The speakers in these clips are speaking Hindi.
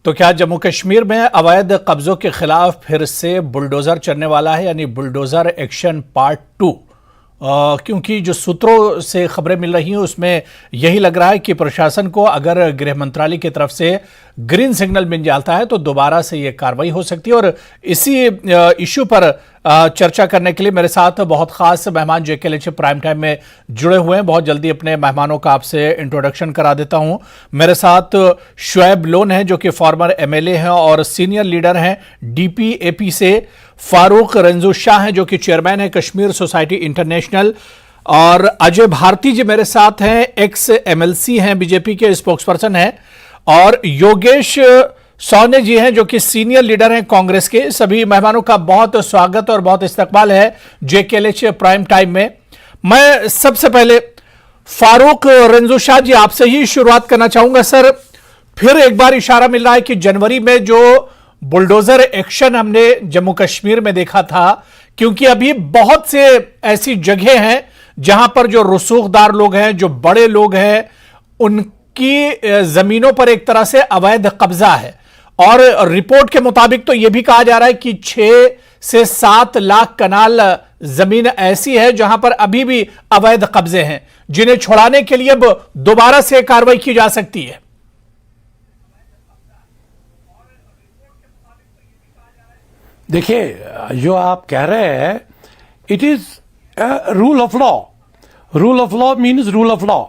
तो क्या जम्मू कश्मीर में अवैध कब्जों के खिलाफ फिर से बुलडोजर चलने वाला है, यानी बुलडोजर एक्शन पार्ट 2? क्योंकि जो सूत्रों से खबरें मिल रही हैं उसमें यही लग रहा है कि प्रशासन को अगर गृह मंत्रालय की तरफ से ग्रीन सिग्नल मिल जाता है तो दोबारा से ये कार्रवाई हो सकती है। और इसी इश्यू पर चर्चा करने के लिए मेरे साथ बहुत खास मेहमान JKLH प्राइम टाइम में जुड़े हुए हैं। बहुत जल्दी अपने मेहमानों का आपसे इंट्रोडक्शन करा देता हूं। मेरे साथ शुएब लोन हैं जो कि फॉर्मर MLA हैं और सीनियर लीडर हैं DPAP से। फारूक रंजू शाह हैं जो कि चेयरमैन है कश्मीर सोसाइटी इंटरनेशनल। और अजय भारती जी मेरे साथ हैं, एक्स MLC हैं, BJP के स्पोक्सपर्सन हैं। और योगेश सोने जी हैं जो कि सीनियर लीडर हैं कांग्रेस के। सभी मेहमानों का बहुत स्वागत और बहुत इस्तकबाल है JKLH प्राइम टाइम में। मैं सबसे पहले फारूक रंजू शाह जी आपसे ही शुरुआत करना चाहूंगा। सर, फिर एक बार इशारा मिल रहा है कि जनवरी में जो बुलडोजर एक्शन हमने जम्मू कश्मीर में देखा था, क्योंकि अभी बहुत से ऐसी जगह हैं जहां पर जो रसूखदार लोग हैं, जो बड़े लोग हैं, उनकी जमीनों पर एक तरह से अवैध कब्जा है। और रिपोर्ट के मुताबिक तो यह भी कहा जा रहा है कि 6 से 7 लाख कनाल जमीन ऐसी है जहां पर अभी भी अवैध कब्जे हैं, जिन्हें छुड़ाने के लिए अब दोबारा से कार्रवाई की जा सकती है। देखिए, जो आप कह रहे हैं, it is rule of law. Rule of law means rule of law.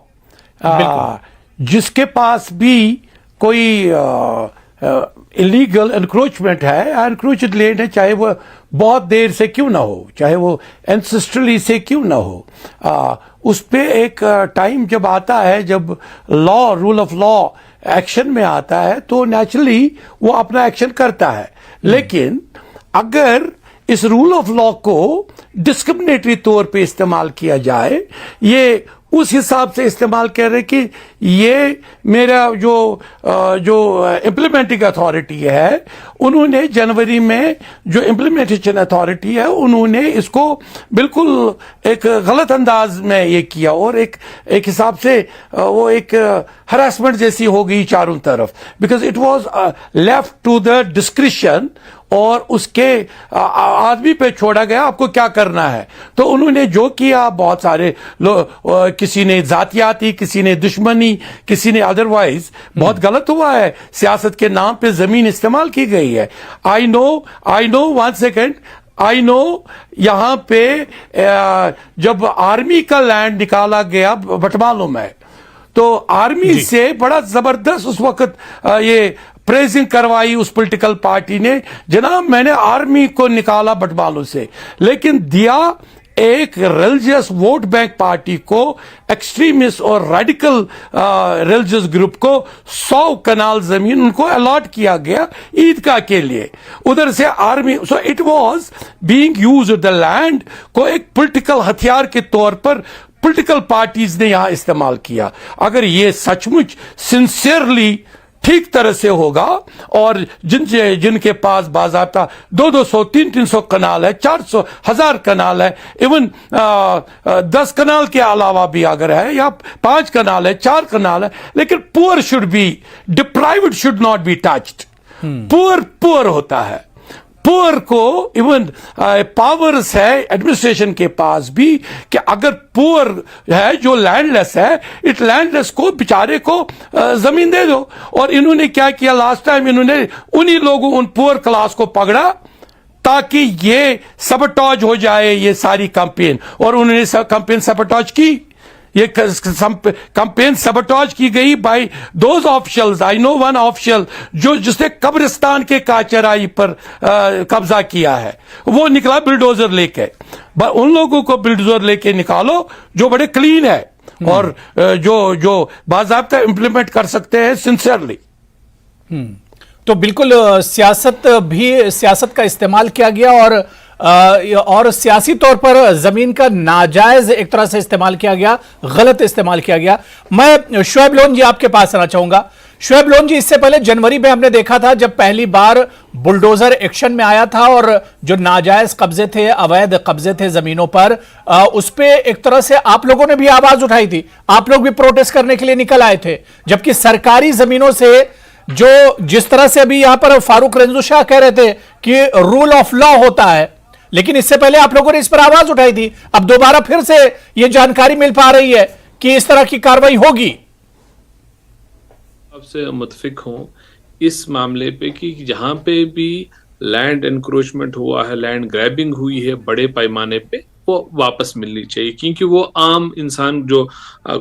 जिसके पास भी कोई इलीगल एनक्रोचमेंट है, एनक्रोचड लैंड है, चाहे वो बहुत देर से क्यों ना हो, चाहे वो एंसेस्ट्रली से क्यों ना हो, उस पे एक टाइम जब आता है, जब law, rule of law action में आता है, तो नेचुरली वो अपना एक्शन करता है। लेकिन अगर इस रूल ऑफ लॉ को डिस्क्रिमिनेटरी तौर पे इस्तेमाल किया जाए, ये उस हिसाब से इस्तेमाल कर रहे कि ये मेरा जो इम्प्लीमेंटिंग अथॉरिटी है, उन्होंने जनवरी में जो इम्प्लीमेंटेशन अथॉरिटी है, उन्होंने इसको बिल्कुल एक गलत अंदाज में ये किया और एक हिसाब से वो एक हरासमेंट जैसी हो गई चारों तरफ, because it was left to the discretion और उसके आदमी पे छोड़ा गया आपको क्या करना है। तो उन्होंने जो किया, बहुत सारे लोग, किसी ने जातियाती, किसी ने दुश्मनी, किसी ने अदरवाइज, बहुत गलत हुआ है। सियासत के नाम पे जमीन इस्तेमाल की गई है। I know 1 second, I know यहां पे जब आर्मी का लैंड निकाला गया बटमालू में, तो आर्मी से बड़ा जबरदस्त उस वक्त ये प्रेजिंग करवाई उस पॉलिटिकल पार्टी ने, जनाब मैंने आर्मी को निकाला बटमालू से, लेकिन दिया एक रिलीजियस वोट बैंक पार्टी को, एक्सट्रीमिस्ट और रेडिकल रिलीजियस ग्रुप को 100 कनाल जमीन उनको अलॉट किया गया ईदगाह के लिए। उधर से army, so it was being used, the land को एक पॉलिटिकल हथियार के तौर पर पॉलिटिकल पार्टीज ने यहां इस्तेमाल किया। अगर ये सचमुच सिंसियरली ठीक तरह से होगा और जिनके पास बाज़ाब्ता 200, 300 कनाल है, 400, 1000 कनाल है, इवन 10 कनाल के अलावा भी अगर है, या 5 कनाल है, 4 कनाल है, लेकिन poor should be deprived, should not be touched. Poor होता है, पुअर को इवन पावर्स है एडमिनिस्ट्रेशन के पास भी कि अगर पुअर है, जो लैंडलेस है, इट लैंडलेस को बेचारे को जमीन दे दो। और इन्होंने क्या किया लास्ट टाइम, इन्होंने उन्हीं लोगों, उन पुअर क्लास को पकड़ा ताकि ये सबटॉज हो जाए ये सारी कैंपेन, और उन्होंने कैंपेन सबटॉज की। ये कैंपेन सबटॉज की गई by those officials. I know one official जिसने कब्रिस्तान के काचराई पर कब्जा किया है, वो निकला बिल्डोजर लेके। उन लोगों को बिल्डोजर लेके निकालो जो बड़े क्लीन है और जो बाज़ाब्ता इंप्लीमेंट कर सकते हैं सिंसियरली। तो बिल्कुल सियासत का इस्तेमाल किया गया और सियासी तौर पर जमीन का नाजायज एक तरह से इस्तेमाल किया गया, गलत इस्तेमाल किया गया। मैं शुएब लोन जी आपके पास आना चाहूंगा। शुएब लोन जी, इससे पहले जनवरी में हमने देखा था जब पहली बार बुलडोजर एक्शन में आया था और जो नाजायज कब्जे थे, अवैध कब्जे थे जमीनों पर, उस पे एक तरह से आप लोगों ने भी आवाज उठाई थी, आप लोग भी प्रोटेस्ट करने के लिए निकल आए थे, जबकि सरकारी जमीनों से जो जिस तरह से अभी यहां पर फारूक रंजू शाह कह रहे थे कि रूल ऑफ लॉ होता है, लेकिन इससे पहले आप लोगों ने इस पर आवाज उठाई थी। अब दोबारा फिर से यह जानकारी मिल पा रही है कि इस तरह की कार्रवाई होगी। आपसे मुतफिक हूं इस मामले पे कि जहां पे भी लैंड एनक्रोचमेंट हुआ है, लैंड ग्रैबिंग हुई है बड़े पैमाने पे, वो वापस मिलनी चाहिए, क्योंकि वो आम इंसान जो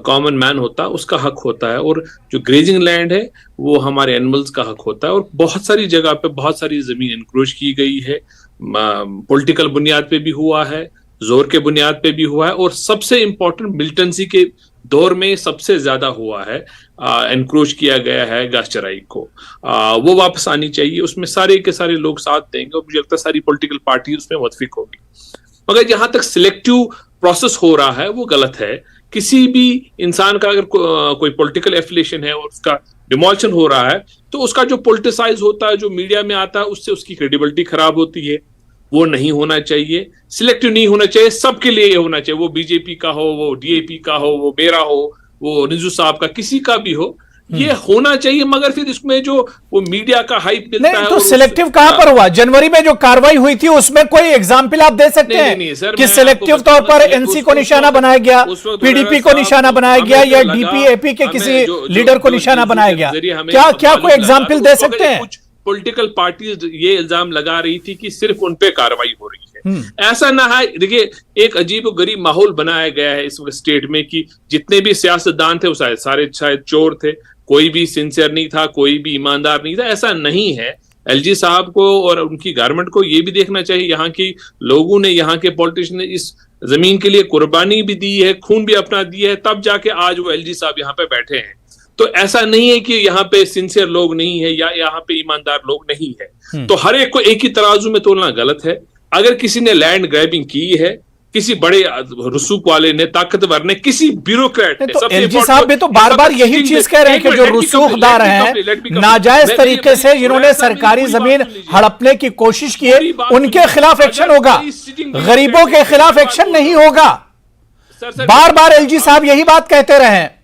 कॉमन मैन होता है उसका हक होता है, और जो ग्रेजिंग लैंड है वो हमारे एनिमल्स का हक होता है। और बहुत सारी जगह पे बहुत सारी जमीन एनक्रोच की गई है, पॉलिटिकल बुनियाद पे भी हुआ है, जोर के बुनियाद पे भी हुआ है, और सबसे इंपॉर्टेंट मिलिटेंसी के दौर में सबसे ज्यादा हुआ है, एनक्रोच किया गया है घास चराई को। वो वापस आनी चाहिए, उसमें सारे के सारे लोग साथ देंगे और मुझे लगता है सारी पॉलिटिकल पार्टी उसमें मुतफिक होगी। मगर जहां तक सिलेक्टिव प्रोसेस हो रहा है वो गलत है। किसी भी इंसान का अगर कोई पॉलिटिकल एफिलिएशन है और उसका डिमोलिशन हो रहा है तो उसका जो पॉलिटिसाइज होता है, जो मीडिया में आता है, उससे उसकी क्रेडिबिलिटी खराब होती है। वो नहीं होना चाहिए, सिलेक्टिव नहीं होना चाहिए, सबके लिए ये होना चाहिए। वो बीजेपी का हो, वो डीएपी का हो, वो मेरा हो, वो रिजू साहब का, किसी का भी हो, ये होना चाहिए। मगर फिर इसमें जो वो मीडिया का हाइप मिलता है, तो सिलेक्टिव कहां पर हुआ? जनवरी में जो कार्रवाई हुई थी उसमें कोई एग्जाम्पल आप दे सकते हैं कि सिलेक्टिव तौर पर एनसी को निशाना बनाया गया, पीडीपी को निशाना बनाया गया, या डीपीएपी के किसी लीडर को निशाना बनाया गया? क्या कोई एग्जाम्पल दे सकते हैं? पॉलिटिकल पार्टीज ये इल्जाम लगा रही थी कि सिर्फ उन पे कार्रवाई हो रही है। ऐसा ना है। देखिए, एक अजीब गरीब माहौल बनाया गया है इस स्टेट में कि जितने भी सियासतदान थे वो सारे शायद चोर थे, कोई भी सिंसियर नहीं था, कोई भी ईमानदार नहीं था। ऐसा नहीं है। एलजी साहब को और उनकी गवर्नमेंट को ये भी देखना चाहिए, यहाँ की लोगों ने, यहाँ के पॉलिटिशियन ने इस जमीन के लिए कुर्बानी भी दी है, खून भी अपना दिया है, तब जाके आज वो एलजी साहब यहाँ पे बैठे हैं। तो ऐसा नहीं है कि यहाँ पे सिंसियर लोग नहीं है या यहाँ पे ईमानदार लोग नहीं है। तो हर एक को एक ही तराजू में तोलना गलत है। अगर किसी ने लैंड ग्रैबिंग की है, किसी बड़े रसूख वाले ने, ताकतवर ने, किसी ब्यूरोक्रेट ने, तो एलजी साहब भी तो बार बार यही चीज कह रहे हैं कि जो रसूखदार हैं, नाजायज तरीके से जिन्होंने सरकारी जमीन हड़पने की कोशिश की है, उनके खिलाफ एक्शन होगा, गरीबों के खिलाफ एक्शन नहीं होगा। बार बार एलजी साहब यही बात कहते रहे हैं।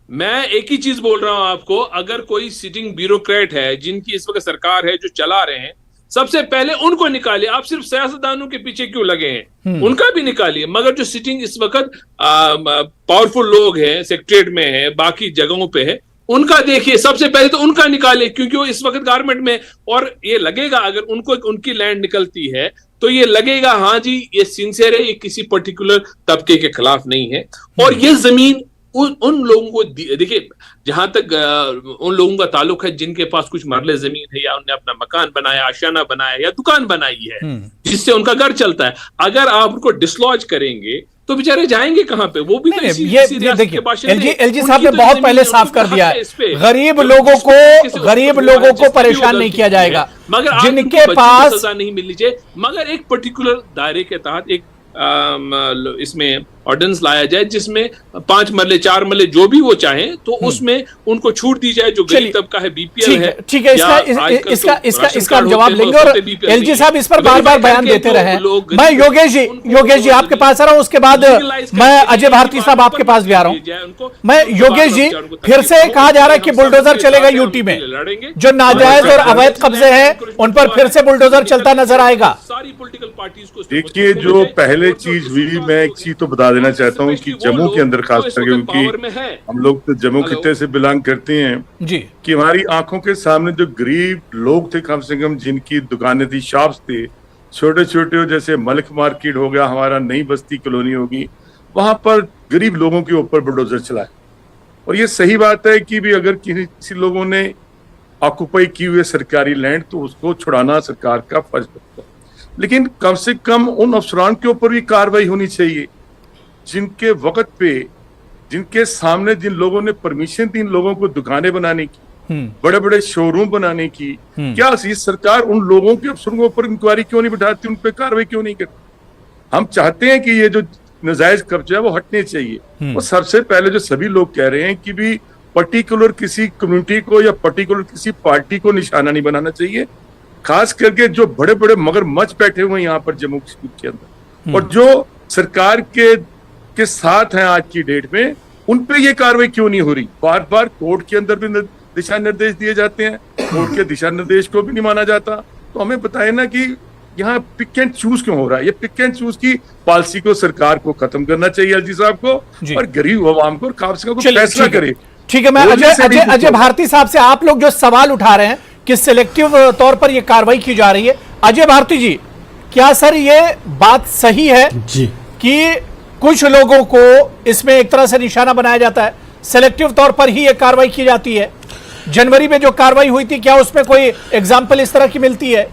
मैं एक ही चीज बोल रहा हूं आपको, अगर कोई सिटिंग ब्यूरोक्रेट है जिनकी इस वक्त सरकार है, जो चला रहे हैं, सबसे पहले उनको निकालिए। आप सिर्फ सियासतदानों के पीछे क्यों लगे हैं? उनका भी निकालिए। मगर जो सिटिंग इस वक्त पावरफुल लोग हैं, सेक्रेटरीट में है, बाकी जगहों पे है, उनका देखिए। सबसे पहले तो उनका निकालिए, क्योंकि वो इस वक्त गवर्नमेंट में, और ये लगेगा अगर उनको उनकी लैंड निकलती है तो ये लगेगा हाँ जी ये सिंसियर है, ये किसी पर्टिकुलर तबके के खिलाफ नहीं है। और ये जमीन उन लोगों को देखिए, जहां तक उन लोगों का ताल्लुक है जिनके पास कुछ मरले जमीन है, या उन्हें अपना मकान बनाया, आशियाना बनाया, या दुकान बनाई है जिससे उनका घर चलता है, अगर आप उनको डिसलॉज करेंगे तो बेचारे जाएंगे कहां पे? वो भी ये देखिए, एलजी साहब ने बहुत पहले साफ कर दिया है, गरीब लोगों को परेशान नहीं किया जाएगा, मगर जिनके पास सजा नहीं मिलनी चाहिए। मगर एक पर्टिकुलर दायरे के तहत एक इसमें ऑर्डिनेंस लाया जाए जिसमें 5 मरले 4 मरले जो भी वो चाहें, तो उसमें उनको छूट दी जाए। जो गरीब तबका है, बीपीएल है, ठीक है, इसका हम जवाब लेंगे। और एलजी साहब इस पर बार बार बयान देते रहे। मैं योगेश जी आपके पास आ रहा हूं, उसके बाद मैं अजय भारती साहब आपके पास भी आ रहा हूं। मैं योगेश जी, फिर से कहा जा रहा है कि बुलडोजर चलेगा यूटी में, जो नाजायज और अवैध कब्जे हैं उन पर फिर से बुलडोजर चलता नजर आएगा। सारी पॉलिटिकल पार्टीज को देखिए, जो पहले चीज हुई, मैं एक चीज तो बता देना चाहता हूँ कि जम्मू के अंदर खास करके, क्योंकि हम लोग तो जम्मू खित्ते से बिलोंग करते हैं जी, कि हमारी आंखों के सामने जो गरीब लोग थे, कम से कम जिनकी दुकानें थी, शॉप्स थे, छोटे छोटे, जैसे मलिक मार्केट हो गया, हमारा नई बस्ती कॉलोनी होगी, वहां पर गरीब लोगों के ऊपर बुलडोजर चलाए। और ये सही बात है कि भी अगर किसी लोगों ने ऑक्यूपाई की हुई सरकारी लैंड तो उसको छुड़ाना सरकार का फर्ज बनता है, लेकिन कम से कम उन अफसरान के ऊपर भी कार्रवाई होनी चाहिए जिनके वक्त पे, जिनके सामने जिन लोगों ने परमिशन दी इन लोगों को दुकानें बनाने की, बड़े बड़े शोरूम बनाने की। क्या ये सरकार उन लोगों के अफसरों के ऊपर इंक्वायरी क्यों नहीं बिठाती, उन पर कार्रवाई क्यों नहीं करती? हम चाहते हैं कि ये जो नाजायज कब्जा है वो हटने चाहिए। और सबसे पहले जो सभी लोग कह रहे हैं कि भी पर्टिकुलर किसी कम्युनिटी को या पर्टिकुलर किसी पार्टी को निशाना नहीं बनाना चाहिए, खास करके जो बड़े बड़े मगरमच्छ बैठे हुए हैं यहाँ पर जम्मू कश्मीर के अंदर, और जो सरकार के साथ हैं आज की डेट में, उन पे ये कार्रवाई क्यों नहीं हो रही? बार बार कोर्ट के अंदर भी दिशा निर्देश दिए जाते हैं, कोर्ट के दिशा निर्देश को भी नहीं माना जाता। तो हमें बताए ना कि यहाँ पिक एंड चूज क्यों हो रहा है। ये पिक एंड चूज की पॉलिसी को सरकार को खत्म करना चाहिए, एलजी साहब को, और गरीब अवाम को और काबसिका को फैसला करे। ठीक है, मैं अजय भारती साहब से, आप लोग जो सवाल उठा रहे हैं कि सिलेक्टिव तौर पर यह कार्रवाई की जा रही है, अजय भारती जी, क्या सर ये बात सही है जी कि कुछ लोगों को इसमें एक तरह से निशाना बनाया जाता है, सिलेक्टिव तौर पर ही यह कार्रवाई की जाती है? जनवरी में जो कार्रवाई हुई थी, क्या उसमें कोई एग्जाम्पल इस तरह की मिलती है?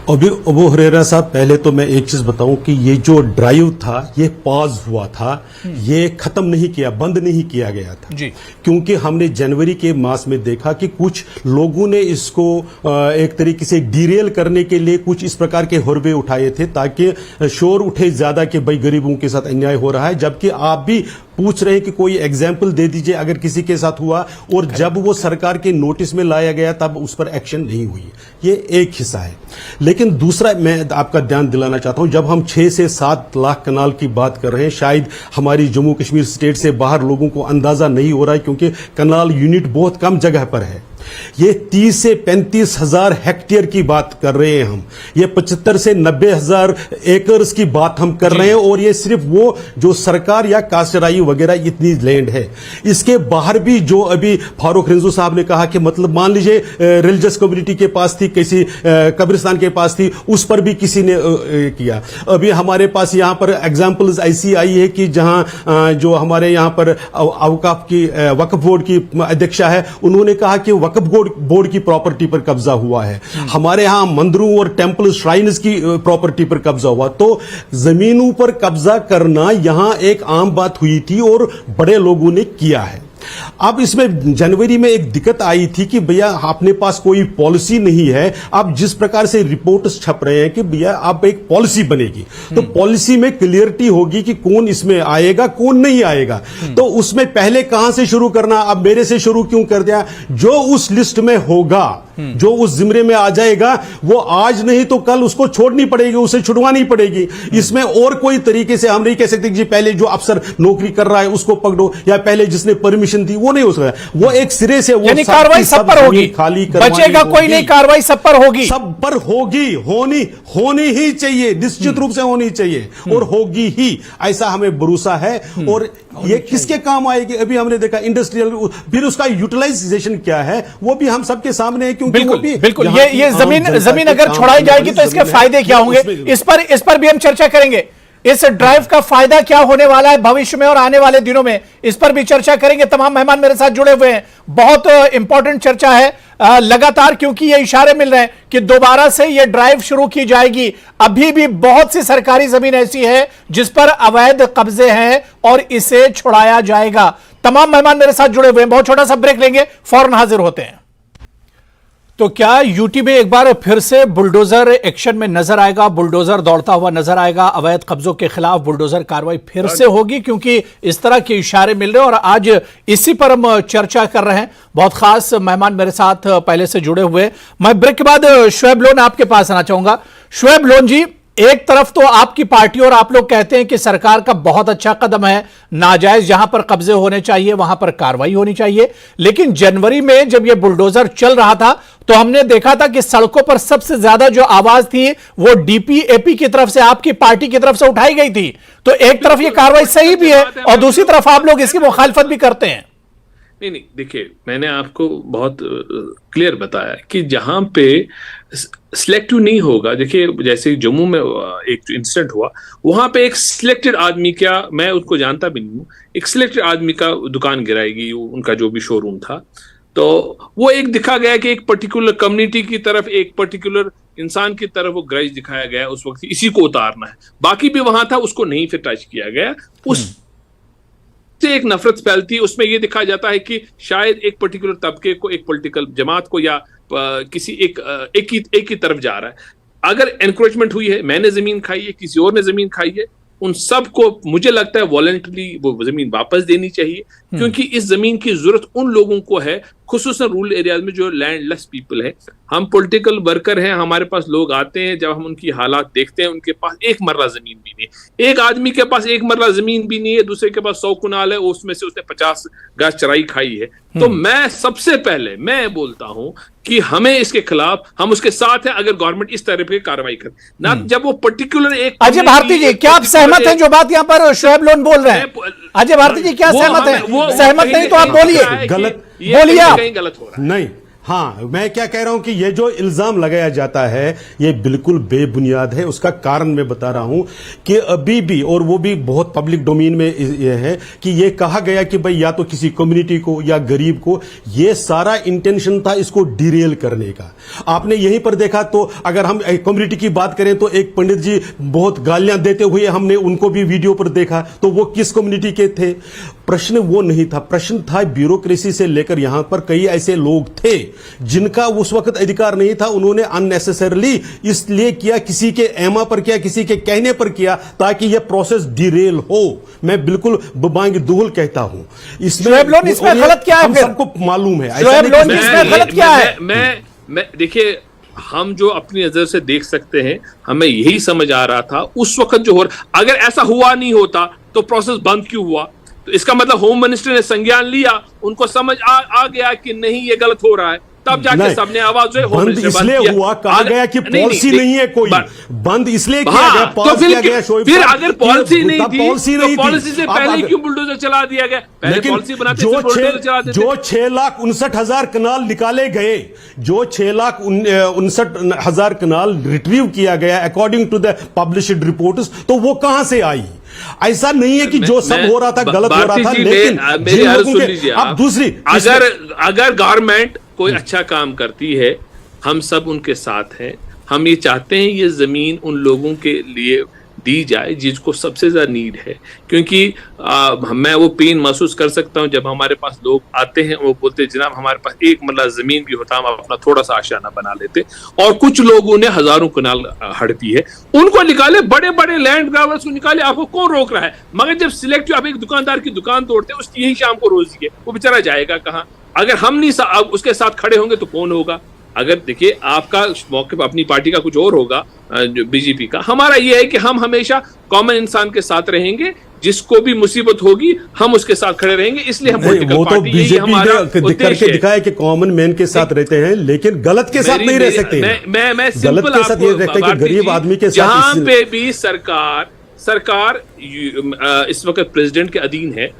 अबू हुरैरा साहब, पहले तो मैं एक चीज बताऊं कि ये जो ड्राइव था ये पॉज हुआ था, ये खत्म नहीं किया, बंद नहीं किया गया था जी। क्योंकि हमने जनवरी के मास में देखा कि कुछ लोगों ने इसको एक तरीके से डीरेल करने के लिए कुछ इस प्रकार के हुरबे उठाए थे ताकि शोर उठे ज्यादा कि भाई गरीबों के साथ अन्याय हो रहा है, जबकि आप भी पूछ रहे हैं कि कोई एग्जाम्पल दे दीजिए अगर किसी के साथ हुआ, और जब वो सरकार के नोटिस में लाया गया तब उस पर एक्शन नहीं हुई। ये एक हिस्सा है। लेकिन दूसरा मैं आपका ध्यान दिलाना चाहता हूं, जब हम 6 से 7 लाख कनाल की बात कर रहे हैं, शायद हमारी जम्मू कश्मीर स्टेट से बाहर लोगों को अंदाजा नहीं हो रहा है क्योंकि कनाल यूनिट बहुत कम जगह पर है। ये 30 से 35 हजार हेक्टेयर की बात कर रहे हैं हम, ये 75 से 90 हजार एकर्स की बात हम कर रहे हैं, और ये सिर्फ वो जो सरकार या काश्तराई वगैरह इतनी लैंड है। इसके बाहर भी जो अभी फारूक रिंजू साहब ने कहा कि मतलब मान लीजिए रिलीजियस कम्युनिटी के पास थी, किसी कब्रिस्तान के पास थी, उस पर भी किसी ने किया। अभी हमारे पास यहां पर एग्जाम्पल्स ऐसी आई है कि जहां जो हमारे यहां पर अवकाफ की वक्फ बोर्ड की अध्यक्षा है, उन्होंने कहा कि वक्फ बोर्ड की प्रॉपर्टी पर कब्जा हुआ है। हमारे यहां मंदिरों और टेंपल श्राइन्स की प्रॉपर्टी पर कब्जा हुआ। तो जमीनों पर कब्जा करना यहां एक आम बात हुई थी और बड़े लोगों ने किया है। अब इसमें जनवरी में एक दिक्कत आई थी कि भैया अपने पास कोई पॉलिसी नहीं है। अब जिस प्रकार से रिपोर्ट्स छप रहे हैं कि भैया अब एक पॉलिसी बनेगी, तो पॉलिसी में क्लियरिटी होगी कि कौन इसमें आएगा कौन नहीं आएगा। तो उसमें पहले कहां से शुरू करना, अब मेरे से शुरू क्यों कर दिया? जो उस लिस्ट में होगा, जो उस जिम्मे में आ जाएगा, वो आज नहीं तो कल उसको छोड़नी पड़ेगी, उसे छुड़वानी पड़ेगी। इसमें और कोई तरीके से हम नहीं कह सकते कि पहले जो अफसर नौकरी कर रहा है उसको पकड़ो, या पहले जिसने परमिशन दी वो नहीं हो सकता। वो एक सिरे से, वो कार्रवाई सब पर होगी, खाली बचेगा कोई नहीं, कार्रवाई सब पर होगी, सब पर होगी, होनी ही चाहिए, निश्चित रूप से होनी चाहिए, और होगी ही, ऐसा हमें भरोसा है। और ये किसके काम आएगी? अभी हमने देखा इंडस्ट्रियल, फिर उसका यूटिलाइजेशन क्या है वो भी हम सबके सामने है। क्योंकि बिल्कुल ये जमीन अगर छुड़ाई जाएगी तो इसके फायदे क्या होंगे, इस पर भी हम चर्चा करेंगे। इस ड्राइव का फायदा क्या होने वाला है भविष्य में और आने वाले दिनों में, इस पर भी चर्चा करेंगे। तमाम मेहमान मेरे साथ जुड़े हुए हैं, बहुत इंपॉर्टेंट चर्चा है लगातार, क्योंकि ये इशारे मिल रहे हैं कि दोबारा से ये ड्राइव शुरू की जाएगी। अभी भी बहुत सी सरकारी जमीन ऐसी है जिस पर अवैध कब्जे हैं और इसे छुड़ाया जाएगा। तमाम मेहमान मेरे साथ जुड़े हुए हैं, बहुत छोटा सा ब्रेक लेंगे, फौरन हाजिर होते हैं। तो क्या यूटी में एक बार फिर से बुलडोजर एक्शन में नजर आएगा, बुलडोजर दौड़ता हुआ नजर आएगा, अवैध कब्जों के खिलाफ बुलडोजर कार्रवाई फिर से होगी? क्योंकि इस तरह के इशारे मिल रहे हैं और आज इसी पर हम चर्चा कर रहे हैं। बहुत खास मेहमान मेरे साथ पहले से जुड़े हुए। मैं ब्रेक के बाद शुएब लोन आपके पास आना चाहूंगा। शुएब लोन जी, एक तरफ तो आपकी पार्टी और आप लोग कहते हैं कि सरकार का बहुत अच्छा कदम है, नाजायज जहां पर कब्जे होने चाहिए वहां पर कार्रवाई होनी चाहिए, लेकिन जनवरी में जब यह बुलडोजर चल रहा था तो हमने देखा था कि सड़कों पर सबसे ज्यादा जो आवाज थी वो डीपीएपी की तरफ से, आपकी पार्टी की तरफ से उठाई गई थी। तो एक तरफ यह कार्रवाई सही भी है और दूसरी तरफ आप लोग इसकी मुखालफत भी करते हैं। नहीं, देखिए, मैंने आपको बहुत क्लियर बताया कि जहां पे सिलेक्टिव नहीं होगा, देखिए जैसे जम्मू में एक इंसिडेंट हुआ, वहां पे एक सिलेक्टेड आदमी का, मैं उसको जानता भी नहीं हूँ, एक सिलेक्टेड आदमी का दुकान गिराएगी, उनका जो भी शोरूम था, तो वो एक दिखा गया कि एक पर्टिकुलर कम्युनिटी की तरफ, एक पर्टिकुलर इंसान की तरफ वो ग्रज दिखाया गया, उस वक्त इसी को उतारना है। बाकी भी वहां था, उसको नहीं फिर टच किया गया। उस से एक नफरत फैलती है, उसमें यह दिखाया जाता है कि शायद एक पर्टिकुलर तबके को, एक पॉलिटिकल जमात को, या किसी एक की तरफ जा रहा है। अगर एनक्रोचमेंट हुई है, मैंने जमीन खाई है, किसी और ने जमीन खाई है, उन सब को मुझे लगता है वॉलंटरी वो जमीन वापस देनी चाहिए, क्योंकि इस जमीन की जरूरत उन लोगों को है, खुसूसन रूरल एरियाज में जो लैंडलेस पीपल है। हम पॉलिटिकल वर्कर हैं, हमारे पास लोग आते हैं, जब हम उनकी हालात देखते हैं, उनके पास एक मरला जमीन भी नहीं है। एक आदमी के पास एक मरला जमीन भी नहीं है, दूसरे के पास 100 कुनाल है, उसमें से उसने 50 गज चराई खाई है। तो मैं सबसे पहले मैं बोलता हूं कि हमें इसके खिलाफ, हम उसके साथ हैं अगर गवर्नमेंट इस तरह की कार्रवाई करे ना, जब वो पर्टिकुलर एक अजय भारती जी, क्या आप सहमत हैं जो बात यहाँ पर शोएब लोन बोल रहे हैं? अजय भारती जी, क्या सहमत हैं? सहमत नहीं तो आप बोलिए, गलत बोलिए आप। कहीं गलत हो रहा है। नहीं, हाँ, मैं क्या कह रहा हूं कि ये जो इल्जाम लगाया जाता है ये बिल्कुल बेबुनियाद है। उसका कारण मैं बता रहा हूं कि अभी भी, और वो भी बहुत पब्लिक डोमेन में ये है कि ये कहा गया कि भाई या तो किसी कम्युनिटी को या गरीब को, ये सारा इंटेंशन था इसको डिरेल करने का। आपने यहीं पर देखा, तो अगर हम कम्युनिटी की बात करें तो एक पंडित जी बहुत गालियां देते हुए हमने उनको भी वीडियो पर देखा, तो वो किस कम्युनिटी के थे? प्रश्न वो नहीं था, प्रश्न था ब्यूरोक्रेसी से लेकर यहां पर कई ऐसे लोग थे जिनका उस वक्त अधिकार नहीं था, उन्होंने अननेसेसरली इसलिए किया, किसी के एमा पर किया, किसी के कहने पर किया, ताकि यह प्रोसेस डिरेल हो। मैं बिल्कुल बबांग दुहल कहता हूं। इसमें गलत क्या है? हम सबको मालूम है इसमें गलत क्या है? मैं देखिए, हम जो अपनी नजर से देख सकते हैं, हमें यही समझ आ रहा था उस वक्त जो हो रहा। अगर ऐसा हुआ नहीं होता तो प्रोसेस बंद क्यों हुआ? तो इसका मतलब होम मिनिस्टर ने संज्ञान लिया, उनको समझ आ गया कि नहीं ये गलत हो रहा है, तब जाके सबने आवाज बंद इसलिए हुआ, कहा गया कि पॉलिसी नहीं है कोई, बंद इसलिए किया गया, तो फिर अगर पॉलिसी नहीं थी तो पॉलिसी से पहले क्यों बुलडोजर चला दिया गया? पहले पॉलिसी बनाते थे, बुलडोजर चलाते थे। जो 6,59,000 कनाल निकाले गए, जो 6,59,000 कनाल रिट्रीव किया गया according to the published reports, तो वो कहां से आई? ऐसा नहीं है कि जो सब हो रहा था गलत हो रहा था, लेकिन मेरी अर्ज सुन लीजिए। अब दूसरी, अगर गवर्नमेंट कोई अच्छा काम करती है, हम सब उनके साथ हैं। हम ये चाहते हैं ये जमीन उन लोगों के लिए दी जाए जिसको सबसे ज्यादा नीड है, क्योंकि मैं वो पेन महसूस कर सकता हूं जब हमारे पास लोग आते हैं, वो बोलते हैं जनाब हमारे पास एक मरला जमीन भी होता हम अपना थोड़ा सा आशियाना बना लेते, और कुछ लोगों ने हजारों कनाल हड़पी है, उनको निकाले, बड़े बड़े लैंड ग्राबर्स को निकाले, आपको कौन रोक रहा है? मगर जब सिलेक्टिव आप एक दुकानदार की दुकान तोड़ते हैं, उसकी यही शाम को रोजी है, वो बेचारा जाएगा कहाँ? अगर हम नहीं उसके साथ खड़े होंगे तो कौन होगा? अगर देखिए, आपका मौके पर अपनी पार्टी का कुछ और होगा, बीजेपी का, हमारा यह है कि हम हमेशा कॉमन इंसान के साथ रहेंगे, जिसको भी मुसीबत होगी हम उसके साथ खड़े रहेंगे। इसलिए हम पॉलिटिकल वो तो बीजेपी ने करके दिखाया कि कॉमन मैन के साथ रहते हैं, लेकिन गलत के साथ नहीं रह सकते। मैं गलत के साथ ये रहते हैं कि गरीब आदमी के साथ, जहां पे भी सरकार इस वक्त प्रेसिडेंट के अधीन है,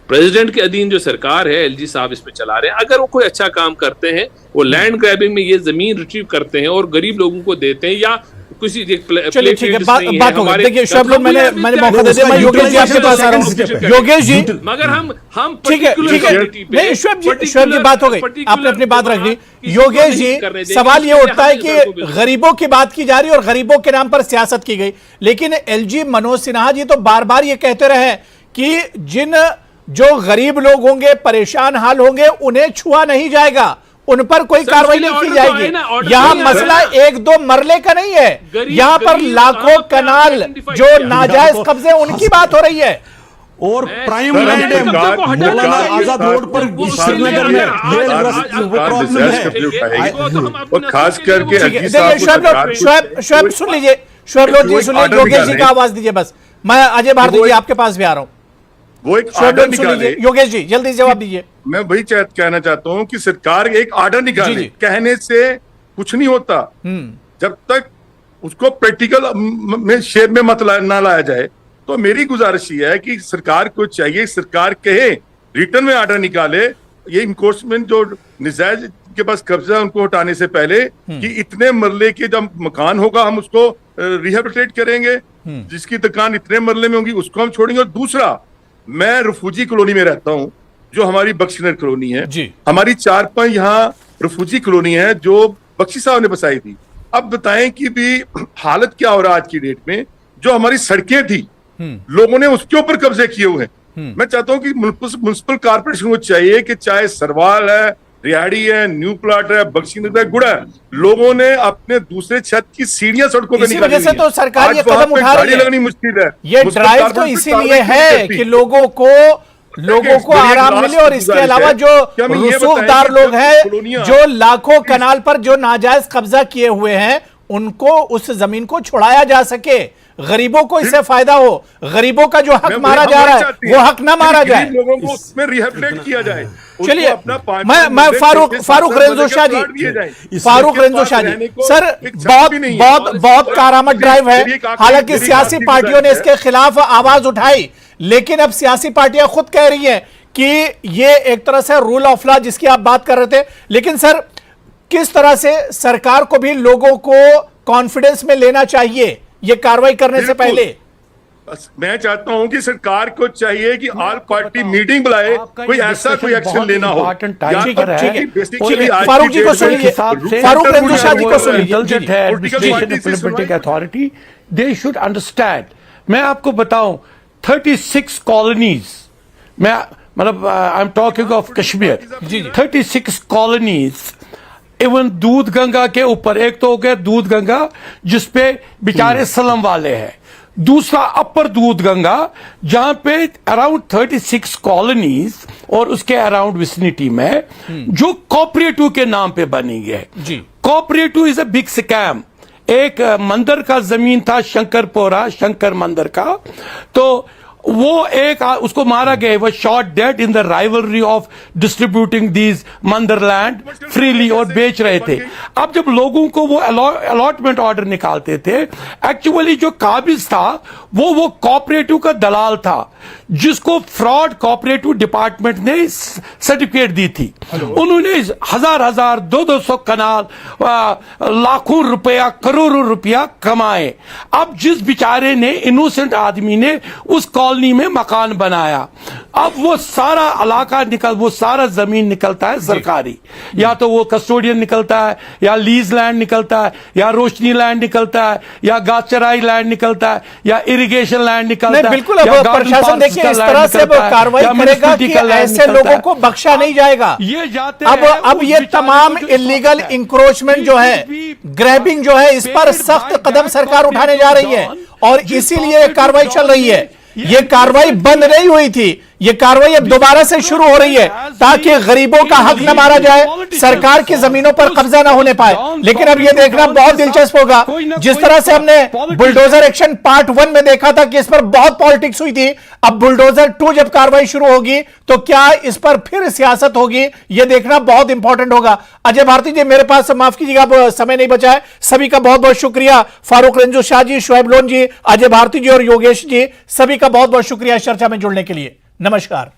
प्रेसिडेंट के अधीन जो सरकार है, एलजी साहब इसमें चला रहे हैं। अगर वो कोई अच्छा काम करते हैं, वो लैंड ग्रैबिंग में ये जमीन रिट्रीव करते हैं और गरीब लोगों को देते हैं, या किसी चलिए ठीक है, बात हो गई। देखिए शोएब लोन, मैंने मौका दे दिया, मैं योगेश जी आपके पास आ रहा हूं। योगेश जी, मगर हम ठीक है नहीं, शोएब जी बात हो गई, आपने अपनी बात रख दी। योगेश जी, सवाल ये उठता है कि गरीबों की बात की जा रही है और गरीबों के नाम पर सियासत की गई, लेकिन एलजी मनोज सिन्हा जी तो बार बार ये कहते रहे कि जो गरीब लोग होंगे, परेशान हाल होंगे, उन्हें छुआ नहीं जाएगा, उन पर कोई कार्रवाई नहीं की जाएगी। यहाँ मसला एक दो मरले का नहीं है, यहाँ पर लाखों कनाल जो नाजायज कब्जे, उनकी बात हो रही है। और प्राइम लैंड है मौलाना आजाद रोड पर श्रीनगर में, ये वो प्रॉब्लम है। और खास करके शोएब सुन लीजिए, शोएब लोन जी सुन लीजिए, योगेश जी का आवाज दीजिए बस। मैं अजय भारती जी आपके पास भी आ रहा हूं। वो एक आर्डर निकाले। योगेश जी जल्दी जवाब दीजिए। मैं वही कहना चाहता हूं कि सरकार एक आर्डर निकाले, कहने से कुछ नहीं होता जब तक उसको प्रैक्टिकल में शेप में मत ना लाया जाए। तो मेरी गुजारिश ये है कि सरकार को चाहिए, सरकार कहे, रिटर्न में आर्डर निकाले, ये इनकोर्समेंट जो निजायज के पास कब्जा उनको हटाने से पहले, कि इतने मरले के जब मकान होगा हम उसको रिहेबिलिटेट करेंगे, जिसकी दुकान इतने मरले में होगी उसको हम छोड़ेंगे। और दूसरा, मैं रिफ्यूजी कॉलोनी में रहता हूं, जो हमारी बख्शी नगर कॉलोनी है जी। हमारी 4-5 यहाँ रिफ्यूजी कॉलोनी है जो बख्शी साहब ने बसाई थी। अब बताएं कि भी हालत क्या हो रहा है आज की डेट में। जो हमारी सड़कें थी, लोगों ने उसके ऊपर कब्जे किए हुए हैं। मैं चाहता हूं कि म्युनिसिपल कॉर्पोरेशन को चाहिए कि चाहे सरवाल है, रिहाड़ी है, न्यू प्लाट है, बख्शी नगर है, गुड़ा है, लोगों ने अपने दूसरे छत की सीढ़ियां सड़कों पे निकाली है। तो सरकार ये कदम उठा रही है, लगनी मुश्किल है। ये ड्राइव तो इसीलिए है कि लोगों को लोगों को आराम मिले और इसके अलावा जो रसूखदार लोग हैं जो लाखों कनाल पर जो नाजायज कब्जा किए हुए हैं उनको उस जमीन को छुड़ाया जा सके, गरीबों को इससे फायदा हो, गरीबों का जो हक मारा जा रहा है वो हक ना मारा जाए, लोगों को उसमें रिहेबिलिटेट किया जाए। चलिए मैं फारूक रेंजो शाह जी सर बहुत कारामद ड्राइव है। हालांकि सियासी पार्टियों ने इसके खिलाफ आवाज उठाई, लेकिन अब सियासी पार्टियां खुद कह रही हैं कि ये एक तरह से रूल ऑफ लॉ जिसकी आप बात कर रहे थे। लेकिन सर किस तरह से सरकार को भी लोगों को कॉन्फिडेंस में लेना चाहिए ये कार्रवाई करने से पहले? मैं चाहता हूं कि सरकार को चाहिए कि ऑल पार्टी मीटिंग बुलाए, कोई ऐसा कोई एक्शन लेना हो। फारूक जी को सुनिए, फारूक रेंजो शाह जी को सुनिए। Authority they should understand. मैं आपको बताऊं 36 कॉलोनीज, मैं मतलब I am talking of Kashmir, 36 colonies even दूध गंगा के ऊपर, एक तो हो गया दूध गंगा जिसपे बेचारे सलम वाले हैं, दूसरा अपर दूध गंगा जहां पे अराउंड 36 कॉलोनीज और उसके अराउंड विसिनिटी में जो कोऑपरेटिव के नाम पे बनी है। Cooperative is a big scam. एक मंदिर का जमीन था शंकरपोरा, शंकर मंदिर का, तो वो एक उसको मारा गया, वो shot dead in the rivalry of distributing these मंदिर लैंड फ्रीली और बेच रहे थे। अब जब लोगों को वो अलॉटमेंट ऑर्डर निकालते थे, एक्चुअली जो काबिज था वो कोऑपरेटिव का दलाल था जिसको फ्रॉड कोऑपरेटिव डिपार्टमेंट ने सर्टिफिकेट दी थी। उन्होंने हजार 200 कनाल लाखों रुपया करोड़ों रुपया कमाए। अब जिस बेचारे ने इनोसेंट आदमी ने उस कॉलोनी में मकान बनाया, अब वो सारा इलाका वो सारा जमीन निकलता है सरकारी, या तो वो कस्टोडियन निकलता है, या लीज लैंड निकलता है, या रोशनी लैंड निकलता है, या गाचराई लैंड निकलता है, या इरिगेशन लैंड निकलता है। बिल्कुल, प्रशासन देखिए इस तरह से कार्रवाई करेगा कि ऐसे लोगों को बख्शा नहीं जाएगा। ये जाते अब ये तमाम इलीगल इंक्रोचमेंट जो है, ग्रैबिंग जो है, इस पर सख्त कदम सरकार उठाने जा रही है और इसीलिए कार्रवाई चल रही है। ये कार्रवाई बंद नहीं हुई थी, ये कार्रवाई अब दोबारा से शुरू हो रही है ताकि गरीबों का हक न मारा जाए, सरकार की जमीनों पर कब्जा न होने पाए। लेकिन अब ये देखना बहुत दिलचस्प होगा, जिस तरह से हमने बुलडोजर एक्शन पार्ट 1 में देखा था कि इस पर बहुत पॉलिटिक्स हुई थी, अब बुलडोजर 2 जब कार्रवाई शुरू होगी तो क्या इस पर फिर सियासत होगी, ये देखना बहुत इंपॉर्टेंट होगा। अजय भारती जी, मेरे पास माफ कीजिएगा अब समय नहीं बचा है। सभी का बहुत बहुत शुक्रिया, फारूक रेंजो शाह जी, शुएब लोन जी, अजय भारती जी और योगेश जी, सभी का बहुत बहुत शुक्रिया इस चर्चा में जुड़ने के लिए। नमस्कार।